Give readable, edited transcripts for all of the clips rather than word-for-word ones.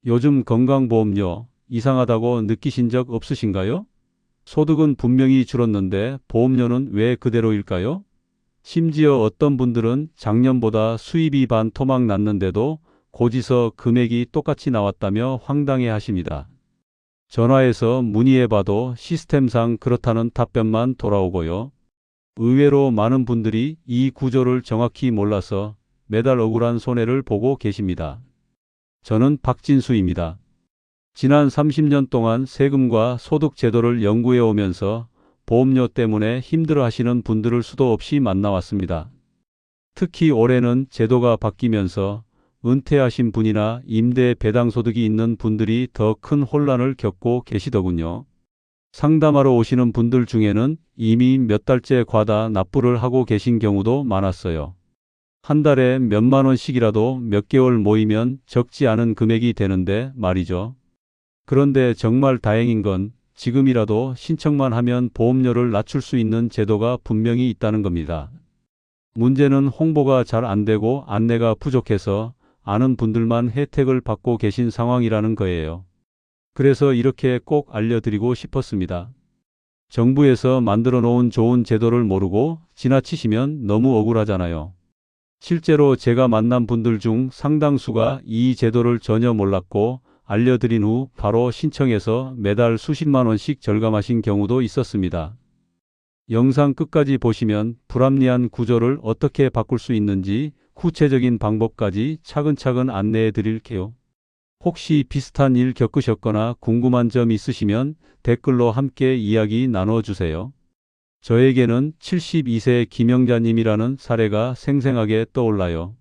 요즘 건강보험료 이상하다고 느끼신 적 없으신가요? 소득은 분명히 줄었는데 보험료는 왜 그대로일까요? 심지어 어떤 분들은 작년보다 수입이 반 토막 났는데도 고지서 금액이 똑같이 나왔다며 황당해 하십니다. 전화해서 문의해봐도 시스템상 그렇다는 답변만 돌아오고요. 의외로 많은 분들이 이 구조를 정확히 몰라서 매달 억울한 손해를 보고 계십니다. 저는 박진수입니다. 지난 30년 동안 세금과 소득 제도를 연구해 오면서 보험료 때문에 힘들어 하시는 분들을 수도 없이 만나왔습니다. 특히 올해는 제도가 바뀌면서 은퇴하신 분이나 임대 배당 소득이 있는 분들이 더 큰 혼란을 겪고 계시더군요. 상담하러 오시는 분들 중에는 이미 몇 달째 과다 납부를 하고 계신 경우도 많았어요. 한 달에 몇만 원씩이라도 몇 개월 모이면 적지 않은 금액이 되는데 말이죠. 그런데 정말 다행인 건 지금이라도 신청만 하면 보험료를 낮출 수 있는 제도가 분명히 있다는 겁니다. 문제는 홍보가 잘 안 되고 안내가 부족해서 아는 분들만 혜택을 받고 계신 상황이라는 거예요. 그래서 이렇게 꼭 알려드리고 싶었습니다. 정부에서 만들어 놓은 좋은 제도를 모르고 지나치시면 너무 억울하잖아요. 실제로 제가 만난 분들 중 상당수가 이 제도를 전혀 몰랐고 알려드린 후 바로 신청해서 매달 수십만 원씩 절감하신 경우도 있었습니다. 영상 끝까지 보시면 불합리한 구조를 어떻게 바꿀 수 있는지 구체적인 방법까지 차근차근 안내해 드릴게요. 혹시 비슷한 일 겪으셨거나 궁금한 점 있으시면 댓글로 함께 이야기 나눠주세요. 저에게는 72세 김영자님이라는 사례가 생생하게 떠올라요.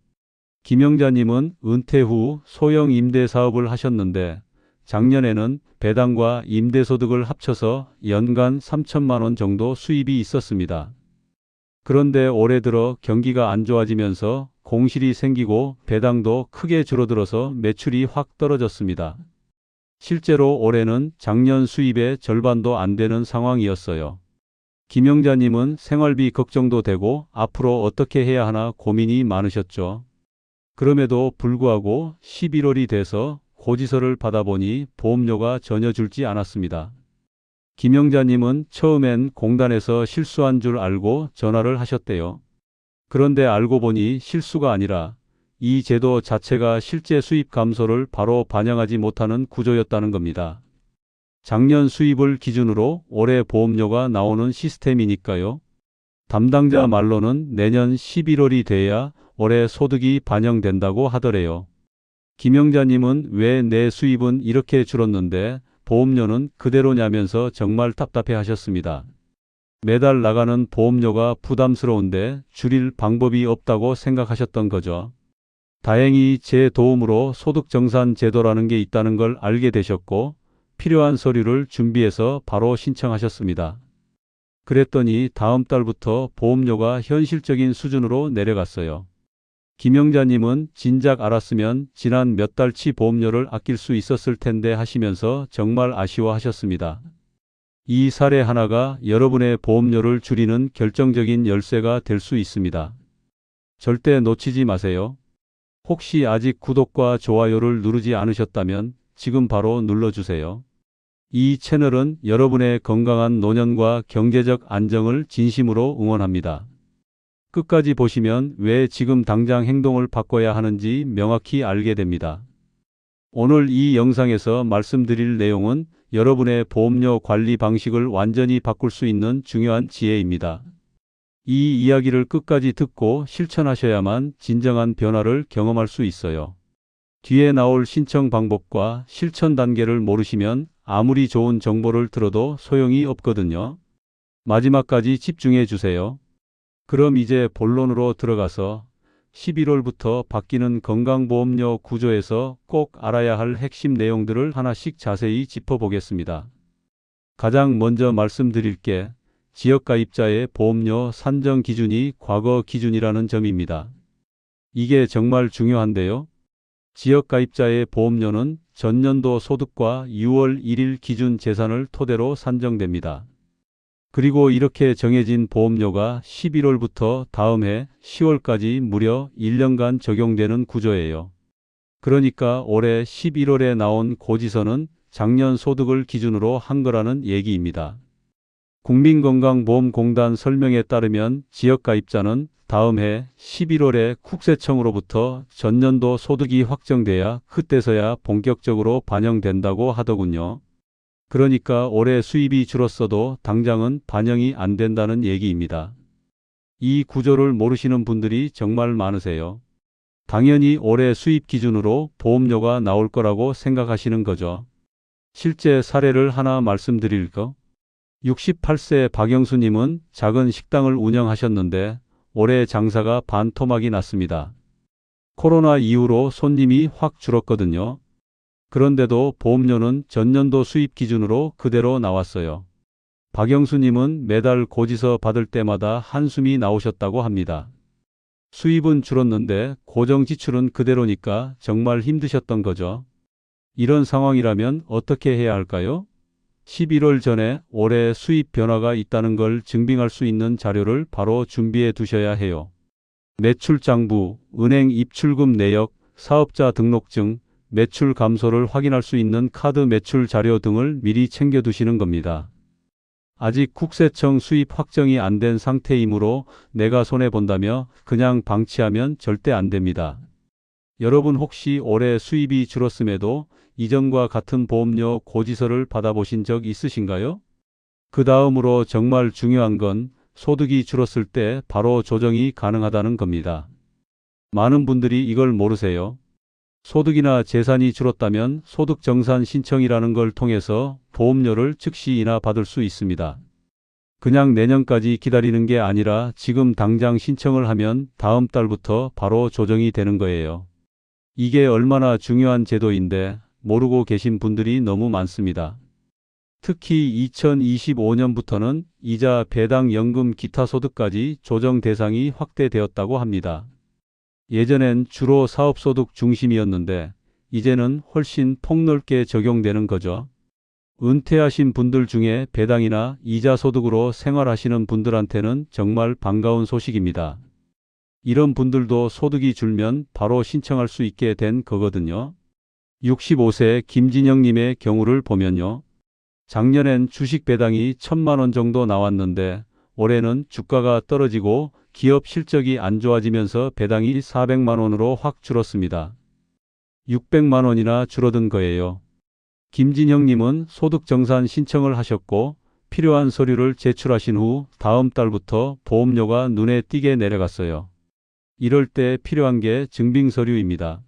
김영자님은 은퇴 후 소형 임대 사업을 하셨는데 작년에는 배당과 임대소득을 합쳐서 연간 3천만 원 정도 수입이 있었습니다. 그런데 올해 들어 경기가 안 좋아지면서 공실이 생기고 배당도 크게 줄어들어서 매출이 확 떨어졌습니다. 실제로 올해는 작년 수입의 절반도 안 되는 상황이었어요. 김영자님은 생활비 걱정도 되고 앞으로 어떻게 해야 하나 고민이 많으셨죠. 그럼에도 불구하고 11월이 돼서 고지서를 받아보니 보험료가 전혀 줄지 않았습니다. 김영자님은 처음엔 공단에서 실수한 줄 알고 전화를 하셨대요. 그런데 알고 보니 실수가 아니라 이 제도 자체가 실제 수입 감소를 바로 반영하지 못하는 구조였다는 겁니다. 작년 수입을 기준으로 올해 보험료가 나오는 시스템이니까요. 담당자 말로는 내년 11월이 돼야 올해 소득이 반영된다고 하더래요. 김영자님은 왜 내 수입은 이렇게 줄었는데 보험료는 그대로냐면서 정말 답답해 하셨습니다. 매달 나가는 보험료가 부담스러운데 줄일 방법이 없다고 생각하셨던 거죠. 다행히 제 도움으로 소득정산 제도라는 게 있다는 걸 알게 되셨고 필요한 서류를 준비해서 바로 신청하셨습니다. 그랬더니 다음 달부터 보험료가 현실적인 수준으로 내려갔어요. 김영자님은 진작 알았으면 지난 몇 달치 보험료를 아낄 수 있었을 텐데 하시면서 정말 아쉬워하셨습니다. 이 사례 하나가 여러분의 보험료를 줄이는 결정적인 열쇠가 될 수 있습니다. 절대 놓치지 마세요. 혹시 아직 구독과 좋아요를 누르지 않으셨다면 지금 바로 눌러주세요. 이 채널은 여러분의 건강한 노년과 경제적 안정을 진심으로 응원합니다. 끝까지 보시면 왜 지금 당장 행동을 바꿔야 하는지 명확히 알게 됩니다. 오늘 이 영상에서 말씀드릴 내용은 여러분의 보험료 관리 방식을 완전히 바꿀 수 있는 중요한 지혜입니다. 이 이야기를 끝까지 듣고 실천하셔야만 진정한 변화를 경험할 수 있어요. 뒤에 나올 신청 방법과 실천 단계를 모르시면 아무리 좋은 정보를 들어도 소용이 없거든요. 마지막까지 집중해 주세요. 그럼 이제 본론으로 들어가서 11월부터 바뀌는 건강보험료 구조에서 꼭 알아야 할 핵심 내용들을 하나씩 자세히 짚어보겠습니다. 가장 먼저 말씀드릴 게 지역가입자의 보험료 산정 기준이 과거 기준이라는 점입니다. 이게 정말 중요한데요. 지역가입자의 보험료는 전년도 소득과 6월 1일 기준 재산을 토대로 산정됩니다. 그리고 이렇게 정해진 보험료가 11월부터 다음 해 10월까지 무려 1년간 적용되는 구조예요. 그러니까 올해 11월에 나온 고지서는 작년 소득을 기준으로 한 거라는 얘기입니다. 국민건강보험공단 설명에 따르면 지역가입자는 다음 해 11월에 국세청으로부터 전년도 소득이 확정돼야 그때서야 본격적으로 반영된다고 하더군요. 그러니까 올해 수입이 줄었어도 당장은 반영이 안 된다는 얘기입니다. 이 구조를 모르시는 분들이 정말 많으세요. 당연히 올해 수입 기준으로 보험료가 나올 거라고 생각하시는 거죠. 실제 사례를 하나 말씀드릴까? 68세 박영수님은 작은 식당을 운영하셨는데 올해 장사가 반토막이 났습니다. 코로나 이후로 손님이 확 줄었거든요. 그런데도 보험료는 전년도 수입 기준으로 그대로 나왔어요. 박영수님은 매달 고지서 받을 때마다 한숨이 나오셨다고 합니다. 수입은 줄었는데 고정 지출은 그대로니까 정말 힘드셨던 거죠. 이런 상황이라면 어떻게 해야 할까요? 11월 전에 올해 수입 변화가 있다는 걸 증빙할 수 있는 자료를 바로 준비해 두셔야 해요. 매출장부, 은행 입출금 내역, 사업자 등록증, 매출 감소를 확인할 수 있는 카드 매출 자료 등을 미리 챙겨 두시는 겁니다. 아직 국세청 수입 확정이 안 된 상태이므로 내가 손해본다며 그냥 방치하면 절대 안 됩니다. 여러분 혹시 올해 수입이 줄었음에도 이전과 같은 보험료 고지서를 받아보신 적 있으신가요? 그 다음으로 정말 중요한 건 소득이 줄었을 때 바로 조정이 가능하다는 겁니다. 많은 분들이 이걸 모르세요. 소득이나 재산이 줄었다면 소득정산 신청이라는 걸 통해서 보험료를 즉시 인하받을 수 있습니다. 그냥 내년까지 기다리는 게 아니라 지금 당장 신청을 하면 다음 달부터 바로 조정이 되는 거예요. 이게 얼마나 중요한 제도인데 모르고 계신 분들이 너무 많습니다. 특히 2025년부터는 이자, 배당, 연금, 기타 소득까지 조정 대상이 확대되었다고 합니다. 예전엔 주로 사업소득 중심이었는데 이제는 훨씬 폭넓게 적용되는 거죠. 은퇴하신 분들 중에 배당이나 이자 소득으로 생활하시는 분들한테는 정말 반가운 소식입니다. 이런 분들도 소득이 줄면 바로 신청할 수 있게 된 거거든요. 65세 김진영님의 경우를 보면요. 작년엔 주식 배당이 1,000만 원 정도 나왔는데 올해는 주가가 떨어지고 기업 실적이 안 좋아지면서 배당이 400만 원으로 확 줄었습니다. 600만 원이나 줄어든 거예요. 김진형님은 소득정산 신청을 하셨고 필요한 서류를 제출하신 후 다음 달부터 보험료가 눈에 띄게 내려갔어요. 이럴 때 필요한 게 증빙서류입니다.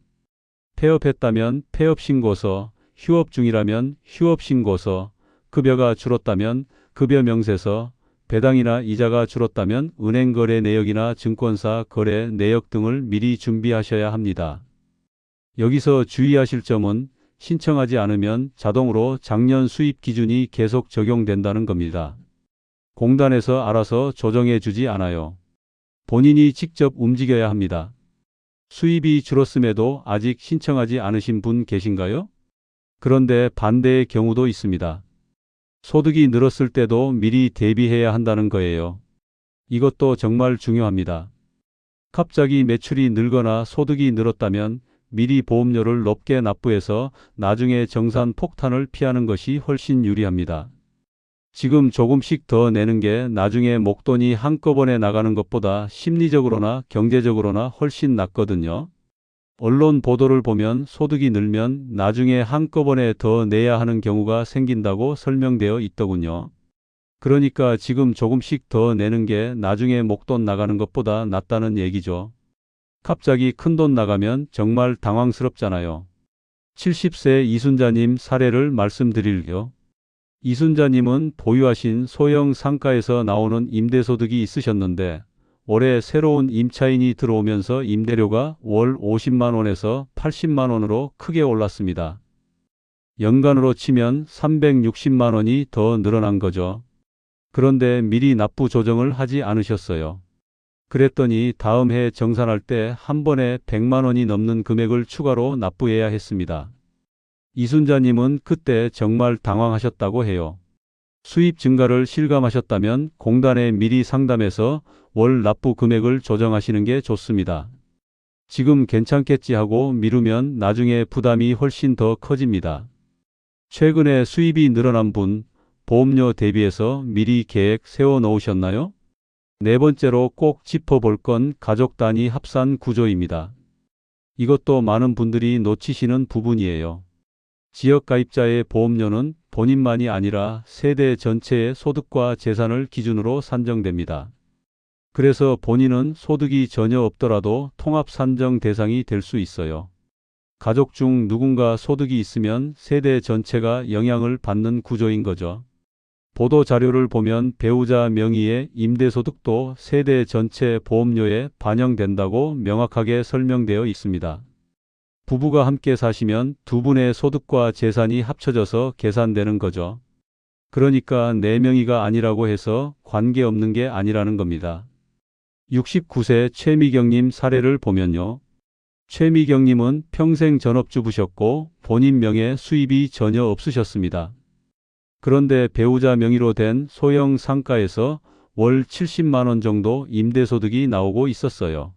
폐업했다면 폐업신고서, 휴업 중이라면 휴업신고서, 급여가 줄었다면 급여명세서, 배당이나 이자가 줄었다면 은행거래 내역이나 증권사 거래 내역 등을 미리 준비하셔야 합니다. 여기서 주의하실 점은 신청하지 않으면 자동으로 작년 수입 기준이 계속 적용된다는 겁니다. 공단에서 알아서 조정해 주지 않아요. 본인이 직접 움직여야 합니다. 수입이 줄었음에도 아직 신청하지 않으신 분 계신가요? 그런데 반대의 경우도 있습니다. 소득이 늘었을 때도 미리 대비해야 한다는 거예요. 이것도 정말 중요합니다. 갑자기 매출이 늘거나 소득이 늘었다면 미리 보험료를 높게 납부해서 나중에 정산 폭탄을 피하는 것이 훨씬 유리합니다. 지금 조금씩 더 내는 게 나중에 목돈이 한꺼번에 나가는 것보다 심리적으로나 경제적으로나 훨씬 낫거든요. 언론 보도를 보면 소득이 늘면 나중에 한꺼번에 더 내야 하는 경우가 생긴다고 설명되어 있더군요. 그러니까 지금 조금씩 더 내는 게 나중에 목돈 나가는 것보다 낫다는 얘기죠. 갑자기 큰돈 나가면 정말 당황스럽잖아요. 70세 이순자님 사례를 말씀드릴게요. 이순자님은 보유하신 소형 상가에서 나오는 임대소득이 있으셨는데 올해 새로운 임차인이 들어오면서 임대료가 월 50만 원에서 80만 원으로 크게 올랐습니다. 연간으로 치면 360만 원이 더 늘어난 거죠. 그런데 미리 납부 조정을 하지 않으셨어요. 그랬더니 다음 해 정산할 때 한 번에 100만 원이 넘는 금액을 추가로 납부해야 했습니다. 이순자님은 그때 정말 당황하셨다고 해요. 수입 증가를 실감하셨다면 공단에 미리 상담해서 월 납부 금액을 조정하시는 게 좋습니다. 지금 괜찮겠지 하고 미루면 나중에 부담이 훨씬 더 커집니다. 최근에 수입이 늘어난 분, 보험료 대비해서 미리 계획 세워 놓으셨나요? 네 번째로 꼭 짚어볼 건 가족 단위 합산 구조입니다. 이것도 많은 분들이 놓치시는 부분이에요. 지역 가입자의 보험료는 본인만이 아니라 세대 전체의 소득과 재산을 기준으로 산정됩니다. 그래서 본인은 소득이 전혀 없더라도 통합 산정 대상이 될 수 있어요. 가족 중 누군가 소득이 있으면 세대 전체가 영향을 받는 구조인 거죠. 보도 자료를 보면 배우자 명의의 임대소득도 세대 전체 보험료에 반영된다고 명확하게 설명되어 있습니다. 부부가 함께 사시면 두 분의 소득과 재산이 합쳐져서 계산되는 거죠. 그러니까 네 명이가 아니라고 해서 관계없는 게 아니라는 겁니다. 69세 최미경님 사례를 보면요. 최미경님은 평생 전업주부셨고 본인 명의 수입이 전혀 없으셨습니다. 그런데 배우자 명의로 된 소형 상가에서 월 70만 원 정도 임대소득이 나오고 있었어요.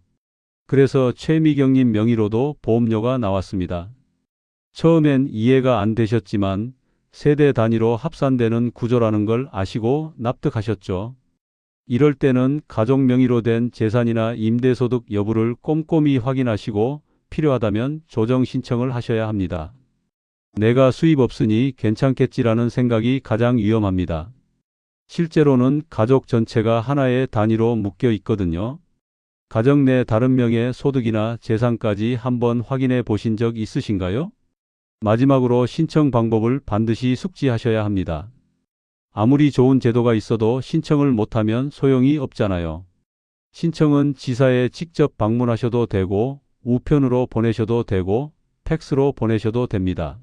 그래서 최미경님 명의로도 보험료가 나왔습니다. 처음엔 이해가 안 되셨지만 세대 단위로 합산되는 구조라는 걸 아시고 납득하셨죠. 이럴 때는 가족 명의로 된 재산이나 임대소득 여부를 꼼꼼히 확인하시고 필요하다면 조정 신청을 하셔야 합니다. 내가 수입 없으니 괜찮겠지라는 생각이 가장 위험합니다. 실제로는 가족 전체가 하나의 단위로 묶여 있거든요. 가정 내 다른 명의 소득이나 재산까지 한번 확인해 보신 적 있으신가요? 마지막으로 신청 방법을 반드시 숙지하셔야 합니다. 아무리 좋은 제도가 있어도 신청을 못하면 소용이 없잖아요. 신청은 지사에 직접 방문하셔도 되고 우편으로 보내셔도 되고 팩스로 보내셔도 됩니다.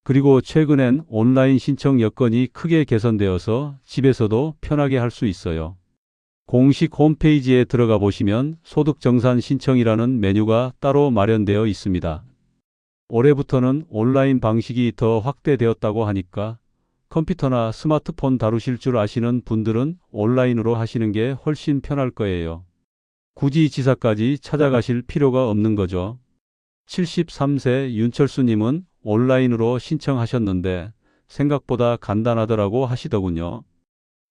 그리고 최근엔 온라인 신청 여건이 크게 개선되어서 집에서도 편하게 할 수 있어요. 공식 홈페이지에 들어가 보시면 소득정산 신청이라는 메뉴가 따로 마련되어 있습니다. 올해부터는 온라인 방식이 더 확대되었다고 하니까 컴퓨터나 스마트폰 다루실 줄 아시는 분들은 온라인으로 하시는 게 훨씬 편할 거예요. 굳이 지사까지 찾아가실 필요가 없는 거죠. 73세 윤철수님은 온라인으로 신청하셨는데 생각보다 간단하더라고 하시더군요.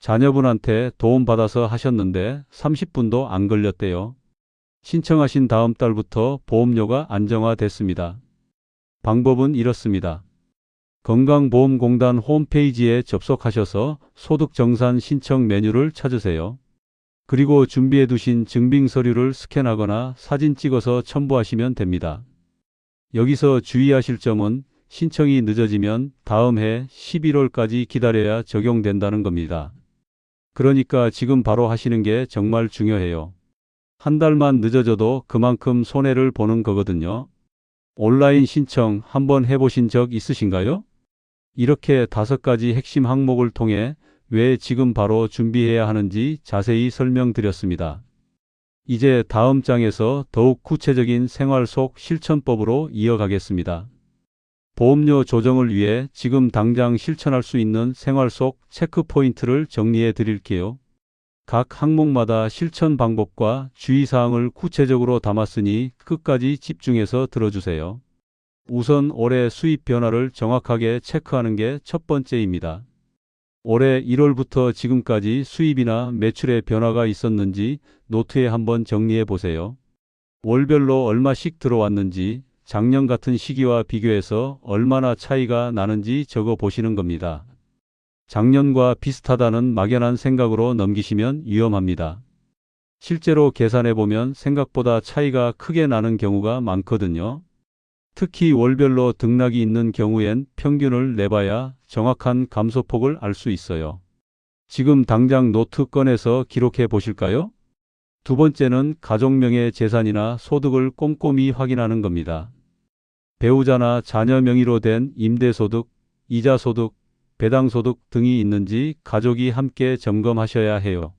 자녀분한테 도움받아서 하셨는데 30분도 안 걸렸대요. 신청하신 다음 달부터 보험료가 안정화됐습니다. 방법은 이렇습니다. 건강보험공단 홈페이지에 접속하셔서 소득정산 신청 메뉴를 찾으세요. 그리고 준비해 두신 증빙서류를 스캔하거나 사진 찍어서 첨부하시면 됩니다. 여기서 주의하실 점은 신청이 늦어지면 다음 해 11월까지 기다려야 적용된다는 겁니다. 그러니까 지금 바로 하시는 게 정말 중요해요. 한 달만 늦어져도 그만큼 손해를 보는 거거든요. 온라인 신청 한번 해보신 적 있으신가요? 이렇게 5가지 핵심 항목을 통해 왜 지금 바로 준비해야 하는지 자세히 설명드렸습니다. 이제 다음 장에서 더욱 구체적인 생활 속 실천법으로 이어가겠습니다. 보험료 조정을 위해 지금 당장 실천할 수 있는 생활 속 체크 포인트를 정리해 드릴게요. 각 항목마다 실천 방법과 주의사항을 구체적으로 담았으니 끝까지 집중해서 들어주세요. 우선 올해 수입 변화를 정확하게 체크하는 게 첫 번째입니다. 올해 1월부터 지금까지 수입이나 매출의 변화가 있었는지 노트에 한번 정리해 보세요. 월별로 얼마씩 들어왔는지, 작년 같은 시기와 비교해서 얼마나 차이가 나는지 적어 보시는 겁니다. 작년과 비슷하다는 막연한 생각으로 넘기시면 위험합니다. 실제로 계산해 보면 생각보다 차이가 크게 나는 경우가 많거든요. 특히 월별로 등락이 있는 경우엔 평균을 내봐야 정확한 감소폭을 알 수 있어요. 지금 당장 노트 꺼내서 기록해 보실까요? 두 번째는 가족명의 재산이나 소득을 꼼꼼히 확인하는 겁니다. 배우자나 자녀 명의로 된 임대소득, 이자소득, 배당소득 등이 있는지 가족이 함께 점검하셔야 해요.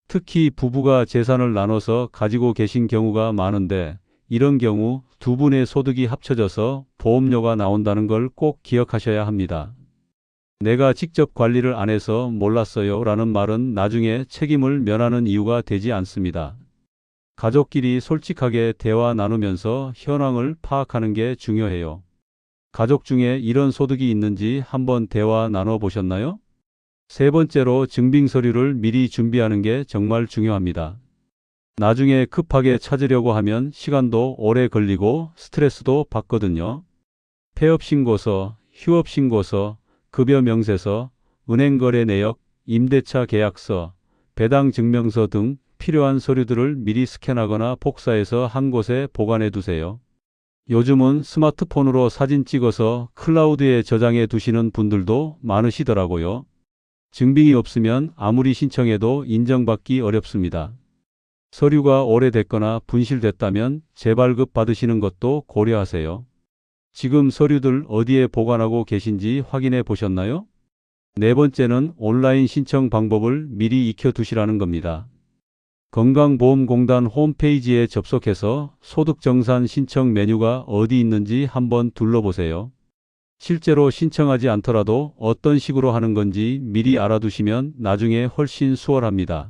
특히 부부가 재산을 나눠서 가지고 계신 경우가 많은데 이런 경우 두 분의 소득이 합쳐져서 보험료가 나온다는 걸 꼭 기억하셔야 합니다. 내가 직접 관리를 안 해서 몰랐어요 라는 말은 나중에 책임을 면하는 이유가 되지 않습니다. 가족끼리 솔직하게 대화 나누면서 현황을 파악하는 게 중요해요. 가족 중에 이런 소득이 있는지 한번 대화 나눠보셨나요? 세 번째로 증빙 서류를 미리 준비하는 게 정말 중요합니다. 나중에 급하게 찾으려고 하면 시간도 오래 걸리고 스트레스도 받거든요. 폐업신고서, 휴업신고서, 급여명세서, 은행거래 내역, 임대차 계약서, 배당증명서 등 필요한 서류들을 미리 스캔하거나 복사해서 한 곳에 보관해 두세요. 요즘은 스마트폰으로 사진 찍어서 클라우드에 저장해 두시는 분들도 많으시더라고요. 증빙이 없으면 아무리 신청해도 인정받기 어렵습니다. 서류가 오래됐거나 분실됐다면 재발급 받으시는 것도 고려하세요. 지금 서류들 어디에 보관하고 계신지 확인해 보셨나요? 네 번째는 온라인 신청 방법을 미리 익혀 두시라는 겁니다. 건강보험공단 홈페이지에 접속해서 소득정산 신청 메뉴가 어디 있는지 한번 둘러보세요. 실제로 신청하지 않더라도 어떤 식으로 하는 건지 미리 알아두시면 나중에 훨씬 수월합니다.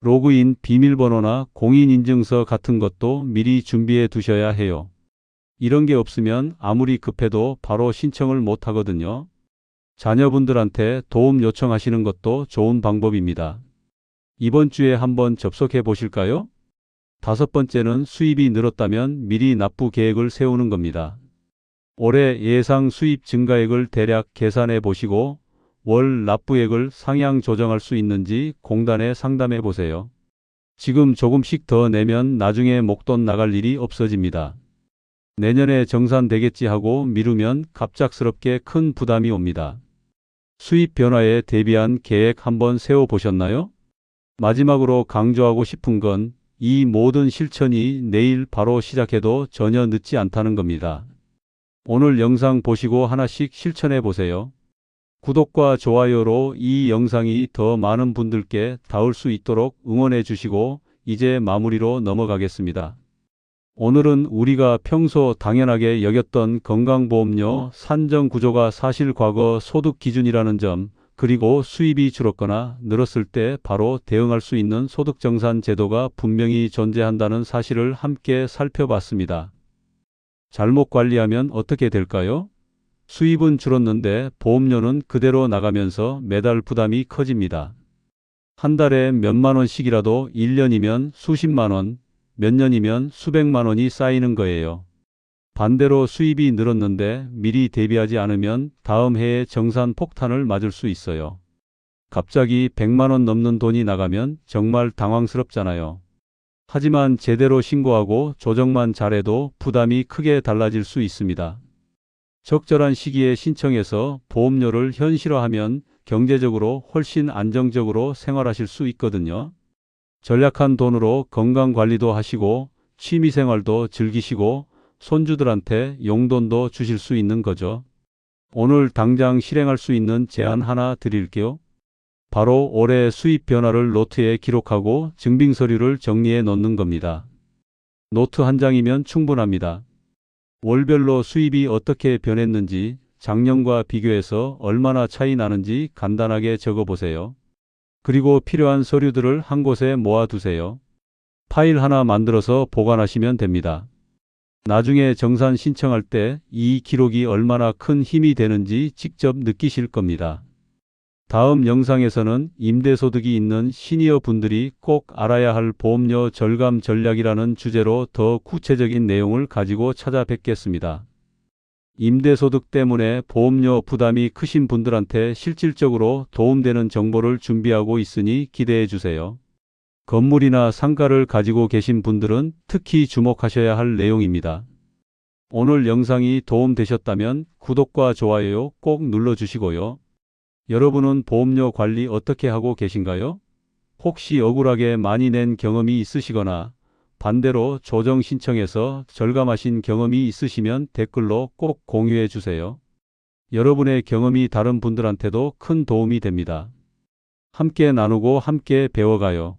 로그인 비밀번호나 공인인증서 같은 것도 미리 준비해 두셔야 해요. 이런 게 없으면 아무리 급해도 바로 신청을 못 하거든요. 자녀분들한테 도움 요청하시는 것도 좋은 방법입니다. 이번 주에 한번 접속해 보실까요? 다섯 번째는 수입이 늘었다면 미리 납부 계획을 세우는 겁니다. 올해 예상 수입 증가액을 대략 계산해 보시고 월 납부액을 상향 조정할 수 있는지 공단에 상담해 보세요. 지금 조금씩 더 내면 나중에 목돈 나갈 일이 없어집니다. 내년에 정산되겠지 하고 미루면 갑작스럽게 큰 부담이 옵니다. 수입 변화에 대비한 계획 한번 세워보셨나요? 마지막으로 강조하고 싶은 건 이 모든 실천이 내일 바로 시작해도 전혀 늦지 않다는 겁니다. 오늘 영상 보시고 하나씩 실천해 보세요. 구독과 좋아요로 이 영상이 더 많은 분들께 닿을 수 있도록 응원해 주시고 이제 마무리로 넘어가겠습니다. 오늘은 우리가 평소 당연하게 여겼던 건강보험료 산정 구조가 사실 과거 소득 기준이라는 점, 그리고 수입이 줄었거나 늘었을 때 바로 대응할 수 있는 소득정산 제도가 분명히 존재한다는 사실을 함께 살펴봤습니다. 잘못 관리하면 어떻게 될까요? 수입은 줄었는데 보험료는 그대로 나가면서 매달 부담이 커집니다. 한 달에 몇만 원씩이라도 1년이면 수십만 원, 몇 년이면 수백만 원이 쌓이는 거예요. 반대로 수입이 늘었는데 미리 대비하지 않으면 다음 해에 정산 폭탄을 맞을 수 있어요. 갑자기 100만 원 넘는 돈이 나가면 정말 당황스럽잖아요. 하지만 제대로 신고하고 조정만 잘해도 부담이 크게 달라질 수 있습니다. 적절한 시기에 신청해서 보험료를 현실화하면 경제적으로 훨씬 안정적으로 생활하실 수 있거든요. 절약한 돈으로 건강관리도 하시고 취미생활도 즐기시고 손주들한테 용돈도 주실 수 있는 거죠. 오늘 당장 실행할 수 있는 제안 하나 드릴게요. 바로 올해 수입 변화를 노트에 기록하고 증빙 서류를 정리해 놓는 겁니다. 노트 한 장이면 충분합니다. 월별로 수입이 어떻게 변했는지, 작년과 비교해서 얼마나 차이 나는지 간단하게 적어보세요. 그리고 필요한 서류들을 한 곳에 모아두세요. 파일 하나 만들어서 보관하시면 됩니다. 나중에 정산 신청할 때 이 기록이 얼마나 큰 힘이 되는지 직접 느끼실 겁니다. 다음 영상에서는 임대소득이 있는 시니어 분들이 꼭 알아야 할 보험료 절감 전략이라는 주제로 더 구체적인 내용을 가지고 찾아뵙겠습니다. 임대소득 때문에 보험료 부담이 크신 분들한테 실질적으로 도움되는 정보를 준비하고 있으니 기대해 주세요. 건물이나 상가를 가지고 계신 분들은 특히 주목하셔야 할 내용입니다. 오늘 영상이 도움되셨다면 구독과 좋아요 꼭 눌러주시고요. 여러분은 보험료 관리 어떻게 하고 계신가요? 혹시 억울하게 많이 낸 경험이 있으시거나 반대로 조정 신청해서 절감하신 경험이 있으시면 댓글로 꼭 공유해 주세요. 여러분의 경험이 다른 분들한테도 큰 도움이 됩니다. 함께 나누고 함께 배워가요.